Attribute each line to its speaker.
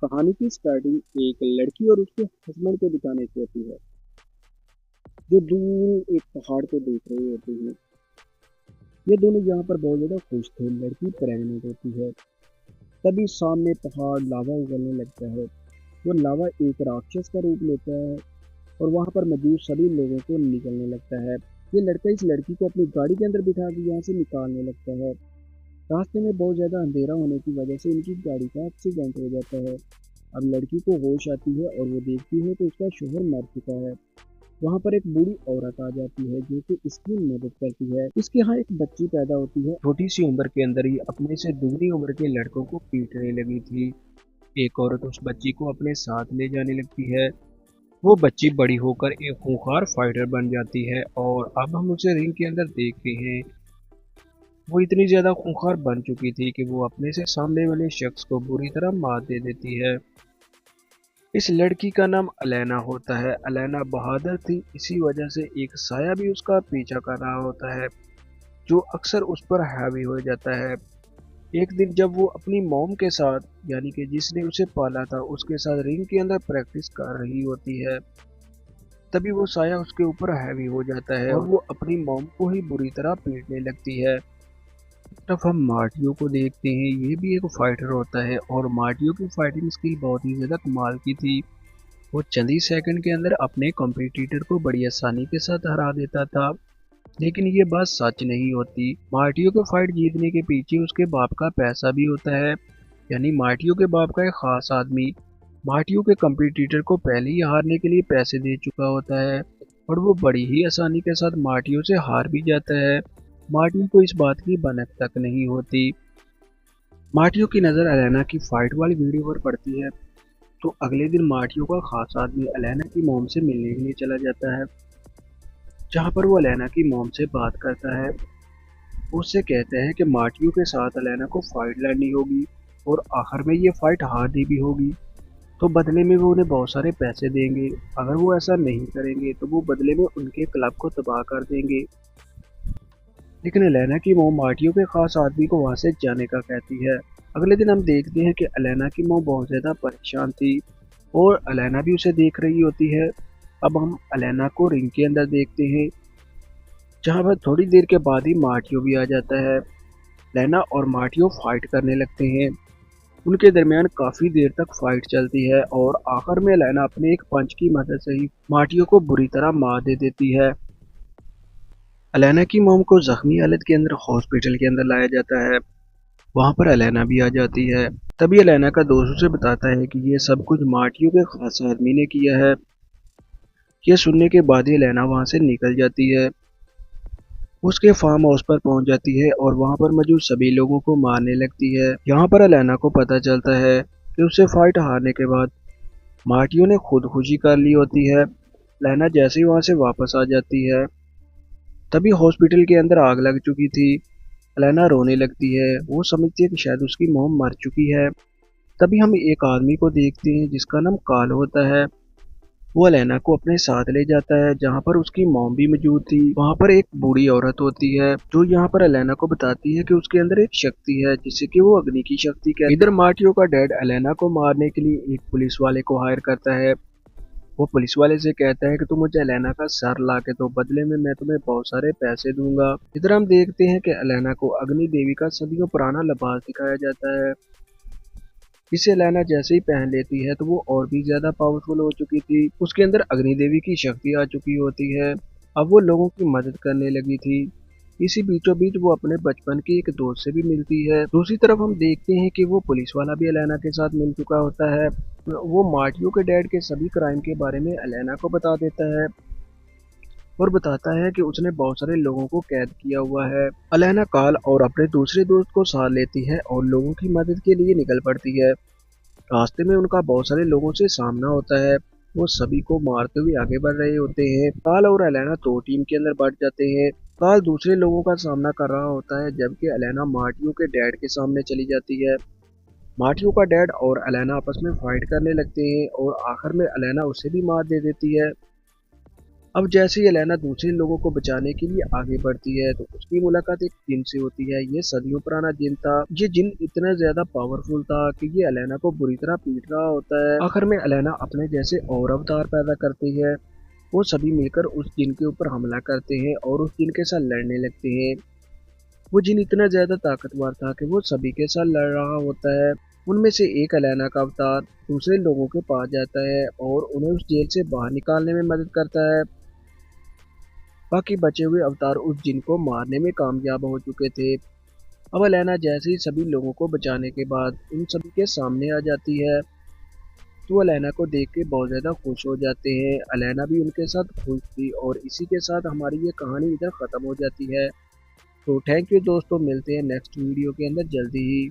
Speaker 1: कहानी की स्टार्टिंग एक लड़की और उसके हस्बैंड को दिखाने से होती है, जो दूर एक पहाड़ को देख रहे होते हैं। ये दोनों यहाँ पर बहुत ज्यादा खुश थे। लड़की प्रेग्नेंट होती है। तभी सामने पहाड़ लावा उगलने लगता है। वो लावा एक राक्षस का रूप लेता है और वहां पर मौजूद सभी लोगों को निकलने लगता है। ये लड़का इस लड़की को अपनी गाड़ी के अंदर बिठा के यहाँ से निकालने लगता है। रास्ते में बहुत ज्यादा अंधेरा होने की वजह से इनकी गाड़ी का एक्सीडेंट हो जाता है। अब लड़की को होश आती है और वो देखती है कि उसका शोहर मर चुका है। वहाँ पर एक बूढ़ी औरत आ जाती है जो कि इसकी मदद करती है। इसके यहाँ एक बच्ची पैदा होती है। छोटी सी उम्र के अंदर ही अपने से दुगनी उम्र के लड़कों को पीटने लगी थी। एक औरत उस बच्ची को अपने साथ ले जाने लगती है। वो बच्ची बड़ी होकर एक खूंखार फाइटर बन जाती है और अब हम उसे रिंग के अंदर देखते हैं। वो इतनी ज्यादा खूंखार बन चुकी थी कि वो अपने से सामने वाले शख्स को बुरी तरह मार दे देती है। इस लड़की का नाम अलेना होता है। अलेना बहादुर थी, इसी वजह से एक साया भी उसका पीछा कर रहा होता है, जो अक्सर उस पर हावी हो जाता है। एक दिन जब वो अपनी मॉम के साथ, यानी कि जिसने उसे पाला था, उसके साथ रिंग के अंदर प्रैक्टिस कर रही होती है, तभी वो साया उसके ऊपर हैवी हो जाता है और वो अपनी मॉम को ही बुरी तरह पीटने लगती है। तरफ हम मार्टियो को देखते हैं। ये भी एक फाइटर होता है और मार्टियो की फाइटिंग स्किल बहुत ही ज्यादा कमाल की थी। वो चंद ही सेकंड के अंदर अपने कॉम्पिटिटर को बड़ी आसानी के साथ हरा देता था। लेकिन ये बात सच नहीं होती। मार्टियो को फाइट जीतने के पीछे उसके बाप का पैसा भी होता है। यानी मार्टियो के बाप का एक खास आदमी मार्टियो के कॉम्पिटिटर को पहले ही हारने के लिए पैसे दे चुका होता है और वो बड़ी ही आसानी के साथ मार्टियो से हार भी जाता है। मार्टियो को इस बात की भनक तक नहीं होती। मार्टियो की नज़र अलेना की फाइट वाली वीडियो पर पड़ती है, तो अगले दिन मार्टियो का खास आदमी अलेना की मॉम से मिलने के लिए चला जाता है, जहाँ पर वो अलेना की मॉम से बात करता है। उससे कहते हैं कि मार्टियो के साथ अलेना को फाइट लड़नी होगी और आखिर में ये फाइट हारनी भी होगी, तो बदले में वो उन्हें बहुत सारे पैसे देंगे। अगर वो ऐसा नहीं करेंगे तो वो बदले में उनके क्लब को तबाह कर देंगे। लेकिन अलेना की मॉम मार्टियो के खास आदमी को वहां से जाने का कहती है। अगले दिन हम देखते हैं कि अलेना की मॉम बहुत ज्यादा परेशान थी और अलेना भी उसे देख रही होती है। अब हम अलेना को रिंग के अंदर देखते हैं, जहाँ पर थोड़ी देर के बाद ही मार्टियो भी आ जाता है। लेना और मार्टियो फाइट करने लगते हैं। उनके दरमियान काफी देर तक फाइट चलती है और आखिर में लेना अपने एक पंच की मदद से ही मार्टियो को बुरी तरह मार दे देती है। अलेना की मोम को जख्मी हालत के अंदर हॉस्पिटल के अंदर लाया जाता है। वहां पर अलेना भी आ जाती है। तभी अलेना का दोस्त उसे बताता है कि ये सब कुछ मार्टियो के खास आदमी ने किया है। यह सुनने के बाद ही अलेना वहां से निकल जाती है। उसके फार्म हाउस पर पहुंच जाती है और वहां पर मौजूद सभी लोगों को मारने लगती है। यहाँ पर अलेना को पता चलता है कि उसे फाइट हारने के बाद मार्टियो ने खुदकुशी कर ली होती है। लेना जैसे ही वहां से वापस आ जाती है, तभी हॉस्पिटल के अंदर आग लग चुकी थी। लेना रोने लगती है। वो समझती है कि शायद उसकी मोम मर चुकी है। तभी हम एक आदमी को देखते हैं जिसका नाम काल होता है। वो अलेना को अपने साथ ले जाता है, जहाँ पर उसकी मॉम भी मौजूद थी। वहाँ पर एक बूढ़ी औरत होती है जो यहाँ पर अलेना को बताती है कि उसके अंदर एक शक्ति है जिसे कि वो अग्नि की शक्ति कहती है। इधर मार्टियो का डैड अलेना को मारने के लिए एक पुलिस वाले को हायर करता है। वो पुलिस वाले से कहता है कि तुम मुझे अलेना का सर ला के दो, बदले में मैं तुम्हें बहुत सारे पैसे दूंगा। इधर हम देखते हैं कि अलेना को अग्नि देवी का सदियों पुराना लिबास दिखाया जाता है। इसे लेना जैसे ही पहन लेती है तो वो और भी ज्यादा पावरफुल हो चुकी थी। उसके अंदर अग्नि देवी की शक्ति आ चुकी होती है। अब वो लोगों की मदद करने लगी थी। इसी बीचों बीच वो अपने बचपन के एक दोस्त से भी मिलती है। दूसरी तरफ हम देखते हैं कि वो पुलिस वाला भी अलेना के साथ मिल चुका होता है। वो मार्टियो के डैड के सभी क्राइम के बारे में अलेना को बता देता है और बताता है कि उसने बहुत सारे लोगों को कैद किया हुआ है। अलेना काल और अपने दूसरे दोस्त को साथ लेती है और लोगों की मदद के लिए निकल पड़ती है। रास्ते में उनका बहुत सारे लोगों से सामना होता है। वो सभी को मारते हुए आगे बढ़ रहे होते हैं। काल और अलेना दो टीम के अंदर बढ़ जाते हैं। काल दूसरे लोगों का सामना कर रहा होता है, जबकि अलेना मार्टियो के डैड के सामने चली जाती है। मार्टियो का डैड और अलेना आपस में फाइट करने लगते हैं और आखिर में अलेना उसे भी मार दे देती है। अब जैसे ही एलेना दूसरे लोगों को बचाने के लिए आगे बढ़ती है तो उसकी मुलाकात एक जिन से होती है। ये सदियों पुराना जिन था। ये जिन इतना ज्यादा पावरफुल था कि ये एलेना को बुरी तरह पीट रहा होता है। आखिर में एलेना अपने जैसे और अवतार पैदा करती है। वो सभी मिलकर उस जिन के ऊपर हमला करते हैं और उस जिन के साथ लड़ने लगते हैं। वो जिन इतना ज्यादा ताकतवर था कि वो सभी के साथ लड़ रहा होता है। उनमें से एक एलेना का अवतार दूसरे लोगों के पास जाता है और उन्हें उस जेल से बाहर निकालने में मदद करता है। बाकी बचे हुए अवतार उस जिन को मारने में कामयाब हो चुके थे। अब एलेना जैसे ही सभी लोगों को बचाने के बाद उन सभी के सामने आ जाती है तो एलेना को देख के बहुत ज़्यादा खुश हो जाते हैं। एलेना भी उनके साथ खुश थी और इसी के साथ हमारी ये कहानी इधर ख़त्म हो जाती है। तो थैंक यू दोस्तों, मिलते हैं नेक्स्ट वीडियो के अंदर जल्दी ही।